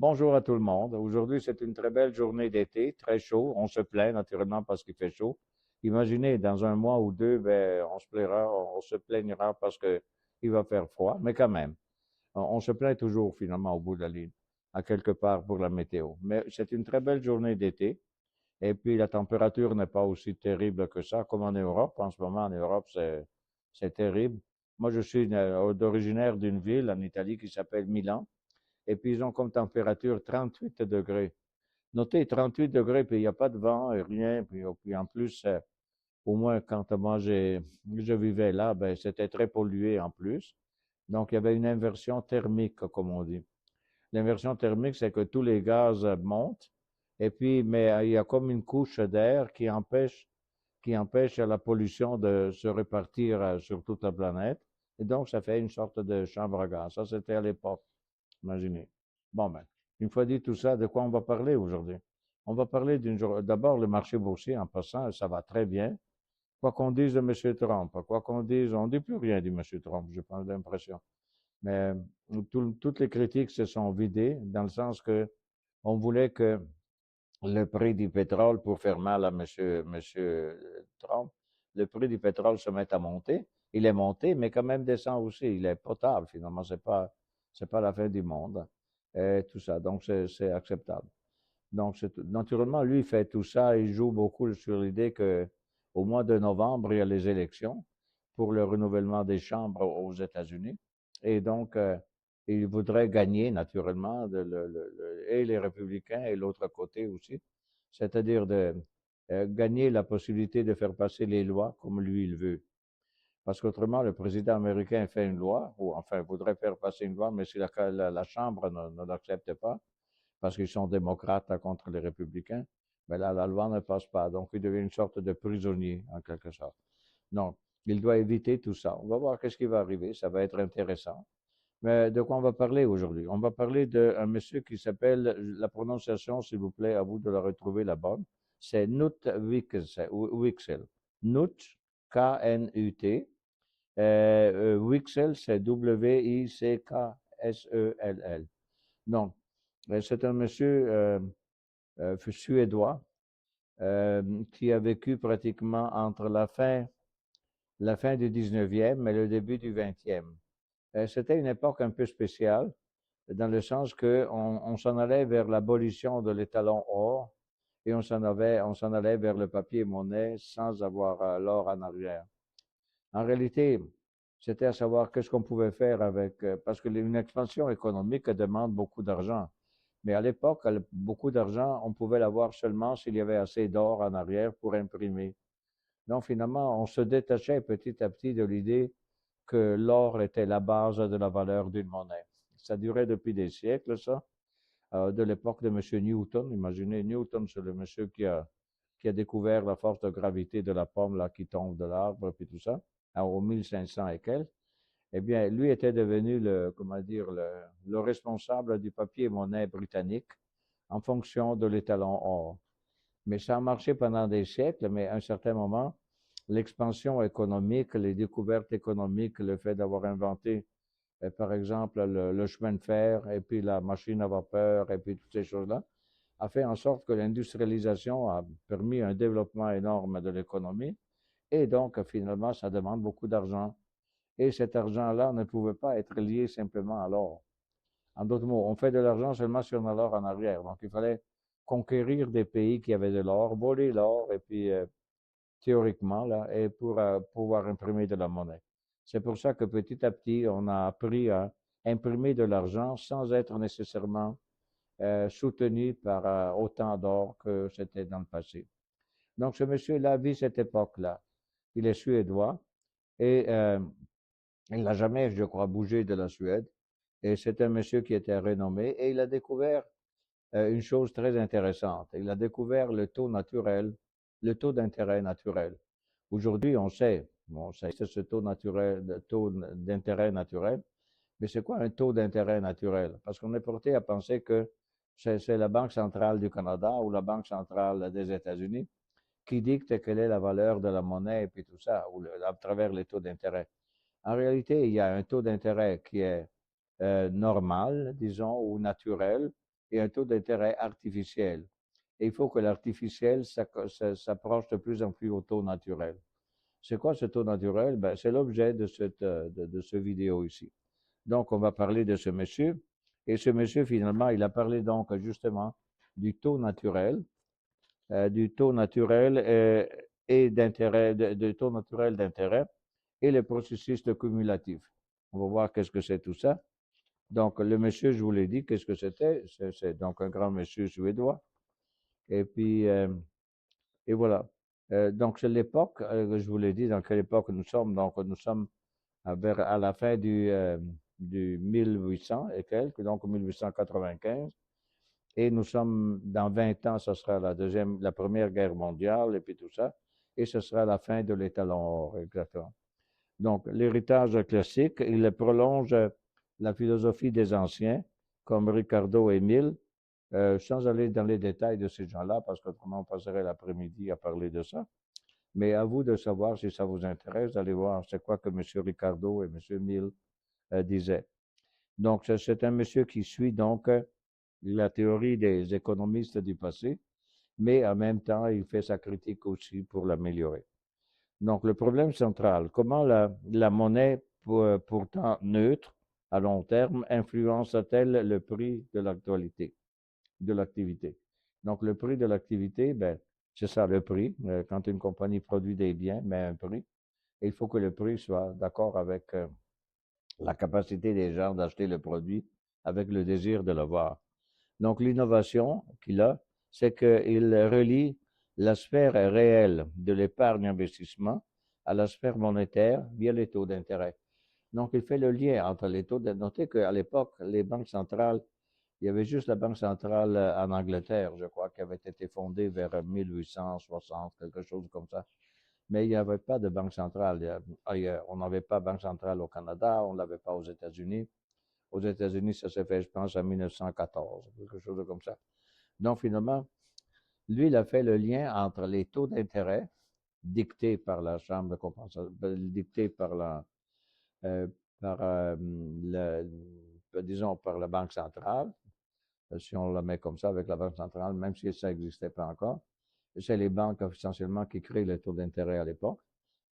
Bonjour à tout le monde. Aujourd'hui, c'est une très belle journée d'été, très chaud. On se plaint naturellement parce qu'il fait chaud. Imaginez, dans un mois ou deux, ben, on se plaignera parce que il va faire froid, mais quand même, on se plaint toujours finalement au bout de la ligne, à quelque part pour la météo. Mais c'est une très belle journée d'été. Et puis, la température n'est pas aussi terrible que ça, comme en Europe. En ce moment, en Europe, c'est terrible. Moi, je suis originaire d'une ville en Italie qui s'appelle Milan. Et puis, ils ont comme température 38 degrés. Notez 38 degrés, puis il n'y a pas de vent et rien. Puis en plus, au moins quand moi je vivais là, ben, c'était très pollué en plus. Donc, il y avait une inversion thermique, comme on dit. L'inversion thermique, c'est que tous les gaz montent. Et puis, mais il y a comme une couche d'air qui empêche la pollution de se répartir sur toute la planète. Et donc, ça fait une sorte de chambre à gaz. Ça, c'était à l'époque. Imaginez. Bon, ben, une fois dit tout ça, de quoi on va parler aujourd'hui? On va parler d'abord le marché boursier en passant, ça va très bien. Quoi qu'on dise de M. Trump, quoi qu'on dise, on ne dit plus rien de M. Trump, j'ai pas l'impression. Mais toutes les critiques se sont vidées dans le sens que on voulait que le prix du pétrole, pour faire mal à monsieur Trump, le prix du pétrole se mette à monter. Il est monté, mais quand même descend aussi. Il est potable, finalement. C'est pas la fin du monde. Et tout ça. Donc, c'est acceptable. Donc, naturellement, lui, il fait tout ça. Il joue beaucoup sur l'idée que au mois de novembre, il y a les élections pour le renouvellement des chambres aux États-Unis. Et donc, il voudrait gagner, naturellement, et les républicains et l'autre côté aussi. C'est-à-dire de gagner la possibilité de faire passer les lois comme lui, il veut. Parce qu'autrement, le président américain fait une loi, ou enfin voudrait faire passer une loi, mais si la Chambre ne l'accepte pas, parce qu'ils sont démocrates contre les républicains, ben là, la loi ne passe pas. Donc, il devient une sorte de prisonnier, en quelque sorte. Non, il doit éviter tout ça. On va voir qu'est-ce qui va arriver. Ça va être intéressant. Mais de quoi on va parler aujourd'hui? On va parler d'un monsieur qui s'appelle, la prononciation, s'il vous plaît, à vous de la retrouver la bonne. C'est Knut Wicksell. Knut, K-N-U-T. Wicksell, c'est W-I-C-K-S-E-L-L. Donc, c'est un monsieur suédois qui a vécu pratiquement entre la fin du 19e et le début du 20e. C'était une époque un peu spéciale, dans le sens qu'on s'en allait vers l'abolition de l'étalon or et on s'en allait vers le papier monnaie sans avoir l'or en arrière. En réalité, c'était à savoir qu'est-ce qu'on pouvait faire avec, parce qu'une expansion économique demande beaucoup d'argent. Mais à l'époque, beaucoup d'argent, on pouvait l'avoir seulement s'il y avait assez d'or en arrière pour imprimer. Donc finalement, on se détachait petit à petit de l'idée que l'or était la base de la valeur d'une monnaie. Ça durait depuis des siècles, ça, de l'époque de M. Newton. Imaginez, Newton, c'est le monsieur qui a découvert la force de gravité de la pomme là, qui tombe de l'arbre, puis tout ça, au 1500 et quelques. Eh bien, lui était devenu comment dire, le responsable du papier-monnaie britannique en fonction de l'étalon or. Mais ça a marché pendant des siècles, mais à un certain moment, l'expansion économique, les découvertes économiques, le fait d'avoir inventé, par exemple, le chemin de fer et puis la machine à vapeur et puis toutes ces choses-là, a fait en sorte que l'industrialisation a permis un développement énorme de l'économie et donc finalement, ça demande beaucoup d'argent. Et cet argent-là ne pouvait pas être lié simplement à l'or. En d'autres mots, on fait de l'argent seulement si on a l'or en arrière. Donc, il fallait conquérir des pays qui avaient de l'or, voler l'or, et puis, théoriquement, là, et pour pouvoir imprimer de la monnaie. C'est pour ça que petit à petit, on a appris à imprimer de l'argent sans être nécessairement soutenu par autant d'or que c'était dans le passé. Donc, ce monsieur-là vit cette époque-là. Il est suédois et il n'a jamais, je crois, bougé de la Suède. Et c'est un monsieur qui était renommé et il a découvert une chose très intéressante. Il a découvert le taux naturel, le taux d'intérêt naturel. Aujourd'hui, on sait ce taux naturel, le taux d'intérêt naturel, mais c'est quoi un taux d'intérêt naturel? Parce qu'on est porté à penser que c'est la Banque centrale du Canada ou la Banque centrale des États-Unis qui dicte quelle est la valeur de la monnaie et puis tout ça, ou à travers les taux d'intérêt. En réalité, il y a un taux d'intérêt qui est normal, disons, ou naturel, et un taux d'intérêt artificiel. Et il faut que l'artificiel s'approche de plus en plus au taux naturel. C'est quoi ce taux naturel? Ben, c'est l'objet de ce vidéo ici. Donc, on va parler de ce monsieur. Et ce monsieur, finalement, il a parlé donc justement du taux naturel, et d'intérêt, de taux naturel d'intérêt et le processus de cumulatif. On va voir qu'est-ce que c'est tout ça. Donc, le monsieur, je vous l'ai dit, qu'est-ce que c'était? C'est donc un grand monsieur suédois. Et puis, et voilà. Donc, c'est l'époque, je vous l'ai dit, dans quelle époque nous sommes. Donc, nous sommes à la fin du 1800 et quelques, donc 1895. Et nous sommes, dans 20 ans, ce sera la première guerre mondiale et puis tout ça. Et ce sera la fin de l'étalon or, exactement. Donc, l'héritage classique, il prolonge la philosophie des anciens, comme Ricardo et Mill, sans aller dans les détails de ces gens-là, parce qu'autrement on passerait l'après-midi à parler de ça. Mais à vous de savoir si ça vous intéresse, d'aller voir c'est quoi que M. Ricardo et M. Mill disaient. Donc, c'est un monsieur qui suit donc la théorie des économistes du passé, mais en même temps, il fait sa critique aussi pour l'améliorer. Donc, le problème central, comment la monnaie, pourtant neutre à long terme, influence-t-elle le prix de l'activité? Donc, le prix de l'activité, ben, c'est ça le prix. Quand une compagnie produit des biens, met un prix, il faut que le prix soit d'accord avec la capacité des gens d'acheter le produit, avec le désir de l'avoir. Donc, l'innovation qu'il a, c'est qu'il relie la sphère réelle de l'épargne-investissement à la sphère monétaire via les taux d'intérêt. Donc, il fait le lien entre les taux d'intérêt. Notez qu'à l'époque, les banques centrales, il y avait juste la Banque centrale en Angleterre, je crois, qui avait été fondée vers 1860, quelque chose comme ça. Mais il n'y avait pas de banque centrale ailleurs. On n'avait pas de banque centrale au Canada, on ne l'avait pas aux États-Unis. Aux États-Unis, ça s'est fait, je pense, en 1914, quelque chose comme ça. Donc, finalement, lui, il a fait le lien entre les taux d'intérêt dictés par la Chambre de compensation, dictés par euh, disons, par la Banque centrale, si on la met comme ça avec la Banque centrale, même si ça n'existait pas encore. C'est les banques essentiellement qui créent les taux d'intérêt à l'époque.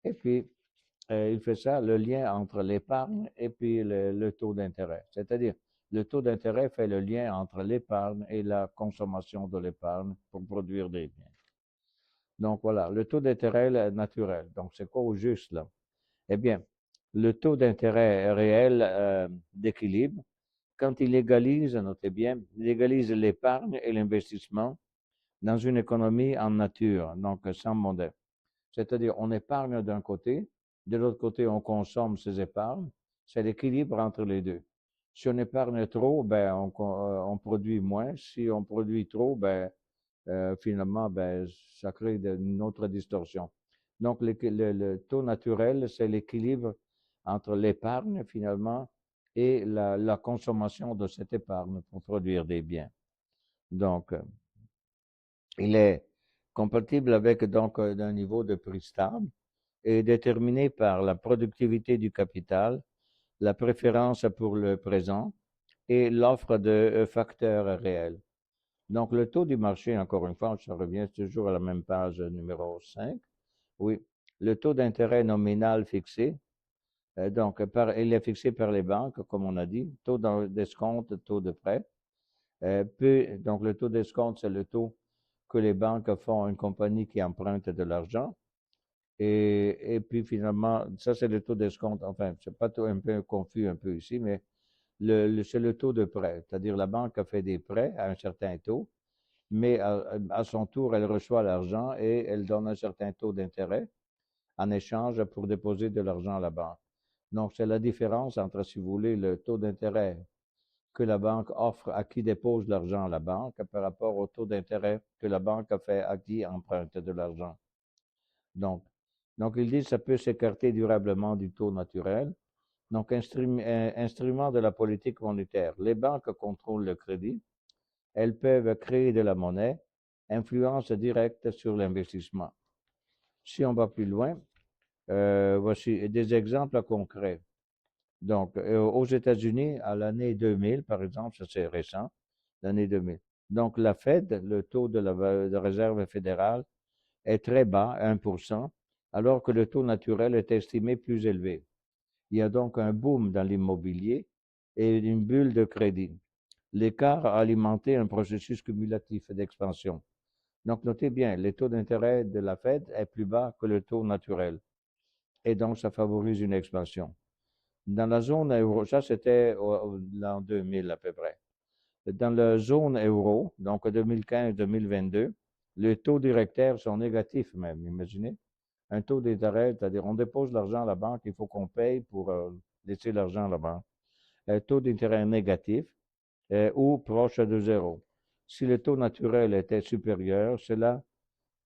Et puis, il fait ça, le lien entre l'épargne et puis le taux d'intérêt. C'est-à-dire, le taux d'intérêt fait le lien entre l'épargne et la consommation de l'épargne pour produire des biens. Donc voilà, le taux d'intérêt naturel. Donc c'est quoi au juste là? Eh bien, le taux d'intérêt réel d'équilibre, quand il égalise, notez bien, il égalise l'épargne et l'investissement dans une économie en nature, donc sans monnaie. C'est-à-dire, on épargne d'un côté, de l'autre côté, on consomme ses épargnes. C'est l'équilibre entre les deux. Si on épargne trop, ben, on produit moins. Si on produit trop, ben, finalement, ben, ça crée une autre distorsion. Donc, le taux naturel, c'est l'équilibre entre l'épargne, finalement, et la consommation de cette épargne pour produire des biens. Donc, il est compatible avec donc un niveau de prix stable est déterminé par la productivité du capital, la préférence pour le présent et l'offre de facteurs réels. Donc, le taux du marché, encore une fois, je reviens toujours à la même page numéro 5. Oui, le taux d'intérêt nominal fixé, donc il est fixé par les banques, comme on a dit, taux d'escompte, taux de prêt. Donc, le taux d'escompte, c'est le taux que les banques font à une compagnie qui emprunte de l'argent. Et puis finalement, ça c'est le taux d'escompte. Enfin, c'est pas tout un peu confus un peu ici, mais c'est le taux de prêt. C'est-à-dire la banque a fait des prêts à un certain taux, mais à son tour, elle reçoit l'argent et elle donne un certain taux d'intérêt en échange pour déposer de l'argent à la banque. Donc, c'est la différence entre, si vous voulez, le taux d'intérêt que la banque offre à qui dépose l'argent à la banque par rapport au taux d'intérêt que la banque a fait à qui emprunte de l'argent. Donc, il dit que ça peut s'écarter durablement du taux naturel. Donc, instrument de la politique monétaire. Les banques contrôlent le crédit. Elles peuvent créer de la monnaie. Influence directe sur l'investissement. Si on va plus loin, voici des exemples concrets. Donc, aux États-Unis, à l'année 2000, par exemple, ça c'est récent, l'année 2000. Donc, la Fed, le taux de réserve fédérale, est très bas, 1%, alors que le taux naturel est estimé plus élevé. Il y a donc un boom dans l'immobilier et une bulle de crédit. L'écart a alimenté un processus cumulatif d'expansion. Donc, notez bien, le taux d'intérêt de la Fed est plus bas que le taux naturel. Et donc, ça favorise une expansion. Dans la zone euro, ça c'était l'an 2000 à peu près. Dans la zone euro, donc 2015-2022, les taux directeurs sont négatifs même, imaginez. Un taux d'intérêt, c'est-à-dire on dépose l'argent à la banque, il faut qu'on paye pour laisser l'argent à la banque. Un taux d'intérêt négatif ou proche de zéro. Si le taux naturel était supérieur, cela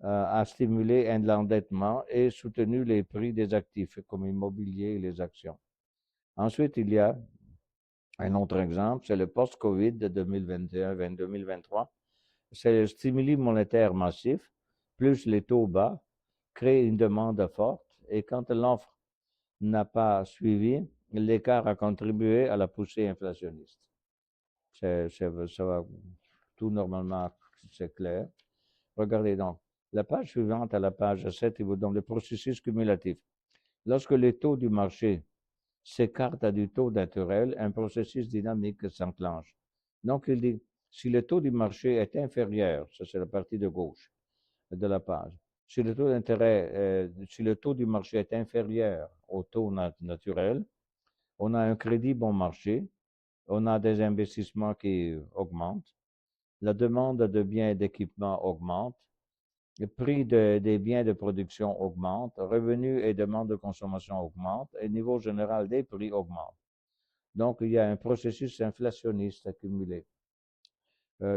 a stimulé l'endettement et soutenu les prix des actifs comme immobilier et les actions. Ensuite, il y a un autre exemple, c'est le post-Covid de 2021-2023. C'est le stimuli monétaire massif, plus les taux bas, crée une demande forte et quand l'offre n'a pas suivi, l'écart a contribué à la poussée inflationniste. Ça va tout normalement, c'est clair. Regardez donc. La page suivante, à la page 7, il vous donne le processus cumulatif. Lorsque les taux du marché s'écartent du taux naturel, un processus dynamique s'enclenche. Donc, il dit, si le taux du marché est inférieur, ça c'est la partie de gauche de la page, si le taux d'intérêt, si le taux du marché est inférieur au taux naturel, on a un crédit bon marché, on a des investissements qui augmentent, la demande de biens et d'équipements augmente, le prix des biens de production augmente, revenus et demande de consommation augmentent, et le niveau général des prix augmente. Donc, il y a un processus inflationniste accumulé.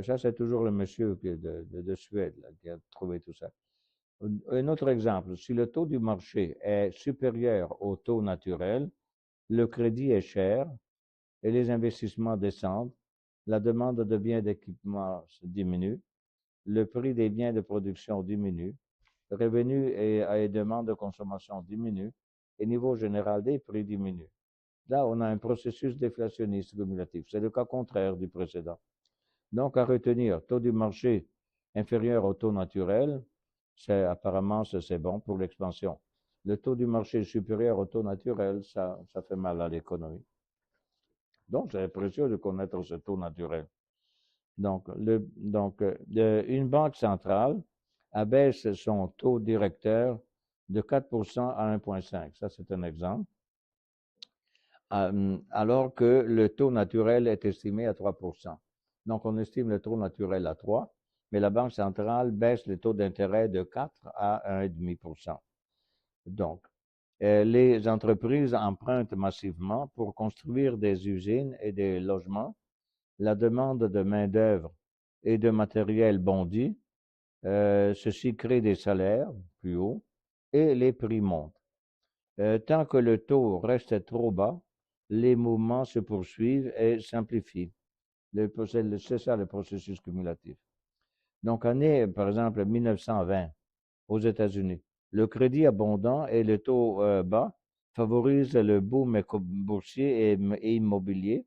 Ça, c'est toujours le monsieur de Suède là, qui a trouvé tout ça. Un autre exemple, si le taux du marché est supérieur au taux naturel, le crédit est cher et les investissements descendent, la demande de biens d'équipement diminue, le prix des biens de production diminue, le revenu et demande de consommation diminuent et le niveau général des prix diminue. Là, on a un processus déflationniste cumulatif. C'est le cas contraire du précédent. Donc, à retenir, taux du marché inférieur au taux naturel, apparemment, c'est bon pour l'expansion. Le taux du marché supérieur au taux naturel, ça fait mal à l'économie. Donc, c'est précieux de connaître ce taux naturel. Donc, une banque centrale abaisse son taux directeur de 4% à 1,5. Ça, c'est un exemple. Alors que le taux naturel est estimé à 3%. Donc, on estime le taux naturel à 3, mais la Banque centrale baisse le taux d'intérêt de 4 à 1,5%. Donc, les entreprises empruntent massivement pour construire des usines et des logements. La demande de main-d'œuvre et de matériel bondit. Ceci crée des salaires plus hauts et les prix montent. Tant que le taux reste trop bas, les mouvements se poursuivent et s'amplifient. C'est ça le processus cumulatif. Donc, année, par exemple, 1920, aux États-Unis, le crédit abondant et le taux bas favorisent le boom boursier et immobilier.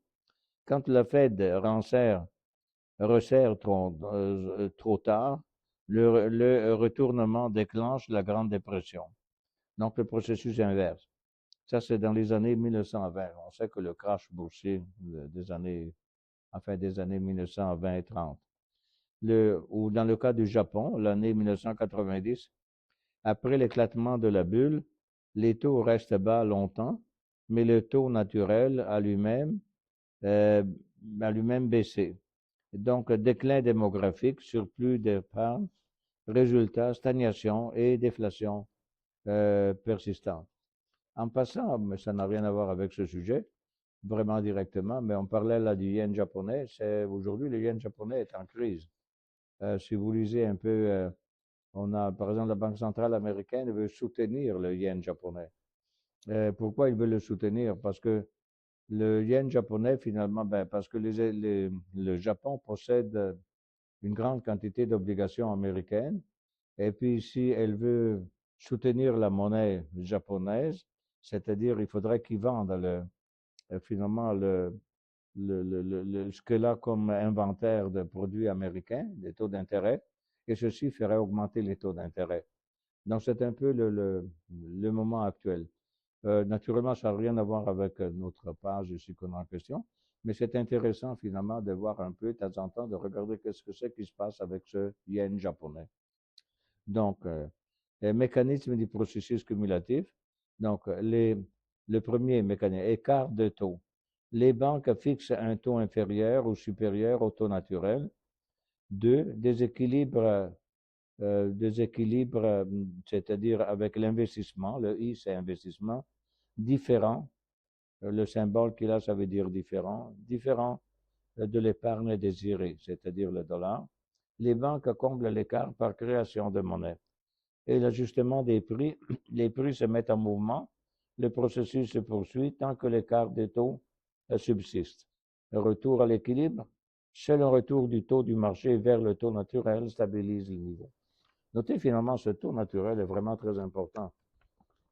Quand la Fed resserre trop tard, le retournement déclenche la Grande Dépression. Donc, le processus inverse. Ça, c'est dans les années 1920. On sait que le crash boursier des années 1920 et 30. Ou dans le cas du Japon, l'année 1990, après l'éclatement de la bulle, les taux restent bas longtemps, mais le taux naturel euh, a lui-même baissé. Donc, déclin démographique, surplus d'épargne, résultat, stagnation et déflation persistante. En passant, mais ça n'a rien à voir avec ce sujet, vraiment directement, mais on parlait là du yen japonais. Aujourd'hui, le yen japonais est en crise. Si vous lisez un peu, on a, par exemple, la Banque centrale américaine veut soutenir le yen japonais. Pourquoi il veut le soutenir? Parce que le yen japonais, finalement, parce que le Japon possède une grande quantité d'obligations américaines. Et puis, si elle veut soutenir la monnaie japonaise, c'est-à-dire il faudrait qu'ils vendent finalement ce qu'elle a comme inventaire de produits américains, des taux d'intérêt, et ceci ferait augmenter les taux d'intérêt. Donc, c'est un peu le moment actuel. Naturellement, ça n'a rien à voir avec notre page ici qu'on a en question, mais c'est intéressant finalement de voir un peu de temps en temps, de regarder qu'est-ce que c'est qui se passe avec ce yen japonais. Donc, le mécanisme du processus cumulatif. Donc, le premier mécanisme, écart de taux. Les banques fixent un taux inférieur ou supérieur au taux naturel. Deux, déséquilibre, c'est-à-dire avec l'investissement, le I c'est investissement, différent, le symbole qu'il a, ça veut dire différent, différent de l'épargne désirée, c'est-à-dire le dollar. Les banques comblent l'écart par création de monnaie. Et l'ajustement des prix, les prix se mettent en mouvement, le processus se poursuit tant que l'écart des taux subsiste. Le retour à l'équilibre, seul un retour du taux du marché vers le taux naturel stabilise le niveau. Notez finalement, ce taux naturel est vraiment très important.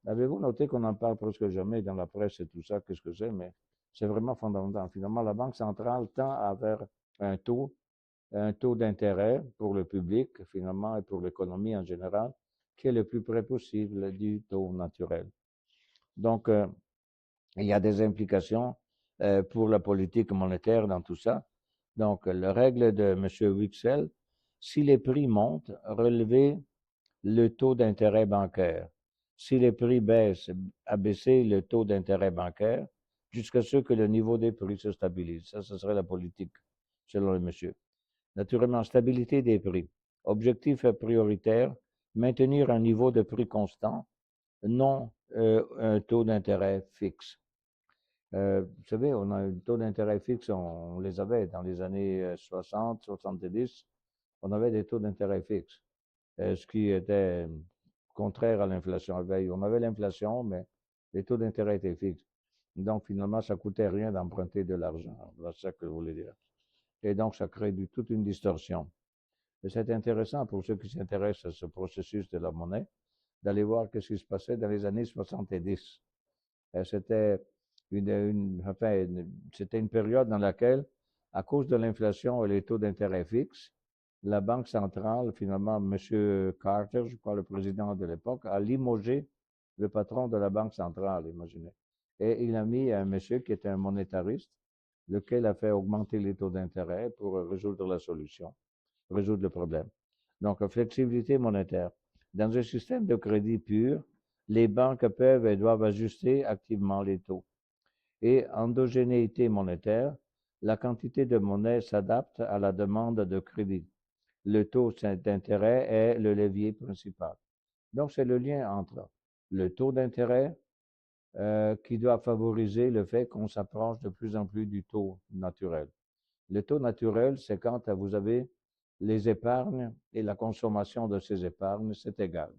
Avez-vous noté qu'on en parle presque jamais dans la presse et tout ça, qu'est-ce que c'est, mais c'est vraiment fondamental. Finalement, la Banque centrale tend à vers un taux d'intérêt pour le public, finalement, et pour l'économie en général, qui est le plus près possible du taux naturel. Donc, il y a des implications pour la politique monétaire dans tout ça. Donc, la règle de M. Wicksell, si les prix montent, relevez le taux d'intérêt bancaire. Si les prix baissent, abaissez le taux d'intérêt bancaire jusqu'à ce que le niveau des prix se stabilise. Ça, ce serait la politique, selon le monsieur. Naturellement, stabilité des prix. Objectif prioritaire, maintenir un niveau de prix constant, non un taux d'intérêt fixe. Vous savez, on a un taux d'intérêt fixe, on les avait dans les années 60, 70, on avait des taux d'intérêt fixes, ce qui était contraire à l'inflation. On avait l'inflation, mais les taux d'intérêt étaient fixes. Donc, finalement, ça coûtait rien d'emprunter de l'argent. Voilà ça que je voulais dire. Et donc, ça crée toute une distorsion. Et c'est intéressant pour ceux qui s'intéressent à ce processus de la monnaie, d'aller voir ce qui se passait dans les années 70. C'était c'était une période dans laquelle, à cause de l'inflation et les taux d'intérêt fixes, la Banque centrale, finalement, M. Carter, je crois le président de l'époque, a limogé le patron de la Banque centrale, imaginez. Et il a mis un monsieur qui était un monétariste, lequel a fait augmenter les taux d'intérêt pour résoudre résoudre le problème. Donc, flexibilité monétaire. Dans un système de crédit pur, les banques peuvent et doivent ajuster activement les taux. Et endogénéité monétaire, la quantité de monnaie s'adapte à la demande de crédit. Le taux d'intérêt est le levier principal. Donc, c'est le lien entre le taux d'intérêt qui doit favoriser le fait qu'on s'approche de plus en plus du taux naturel. Le taux naturel, c'est quand vous avez les épargnes et la consommation de ces épargnes, c'est égal.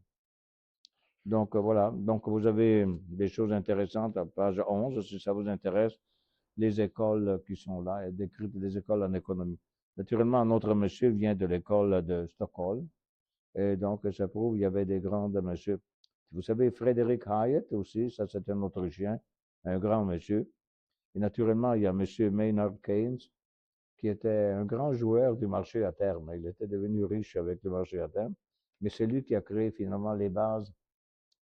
Donc voilà, donc vous avez des choses intéressantes à page 11, si ça vous intéresse, les écoles qui sont là, décrites des écoles en économie. Naturellement, notre monsieur vient de l'école de Stockholm, et donc ça prouve qu'il y avait des grands messieurs. Vous savez, Frédéric Hayek aussi, ça c'est un Autrichien, un grand monsieur. Et naturellement, il y a monsieur Maynard Keynes, qui était un grand joueur du marché à terme. Il était devenu riche avec le marché à terme, mais c'est lui qui a créé finalement les bases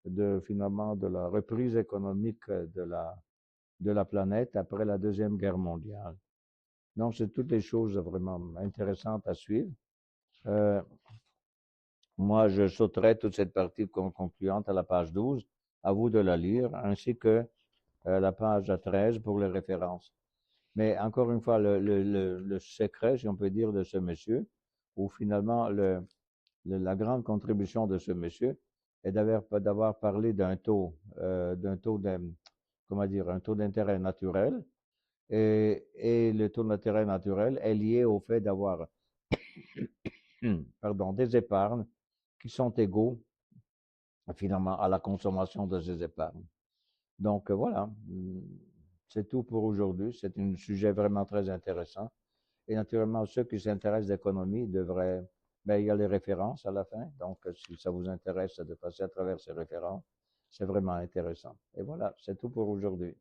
de la reprise économique de la planète après la Deuxième Guerre mondiale. Donc, c'est toutes les choses vraiment intéressantes à suivre. Moi, je sauterai toute cette partie concluante à la page 12, à vous de la lire, ainsi que la page 13 pour les références. Mais encore une fois, le secret, si on peut dire, de ce monsieur, ou finalement la grande contribution de ce monsieur, est d'avoir parlé d'un taux, comment dire, un taux d'intérêt naturel, et le taux d'intérêt naturel est lié au fait d'avoir, pardon, des épargnes qui sont égaux finalement à la consommation de ces épargnes. Donc voilà, c'est tout pour aujourd'hui. C'est un sujet vraiment très intéressant. Et naturellement, ceux qui s'intéressent d'économie devraient, ben, il y a les références à la fin. Donc, si ça vous intéresse de passer à travers ces références, c'est vraiment intéressant. Et voilà, c'est tout pour aujourd'hui.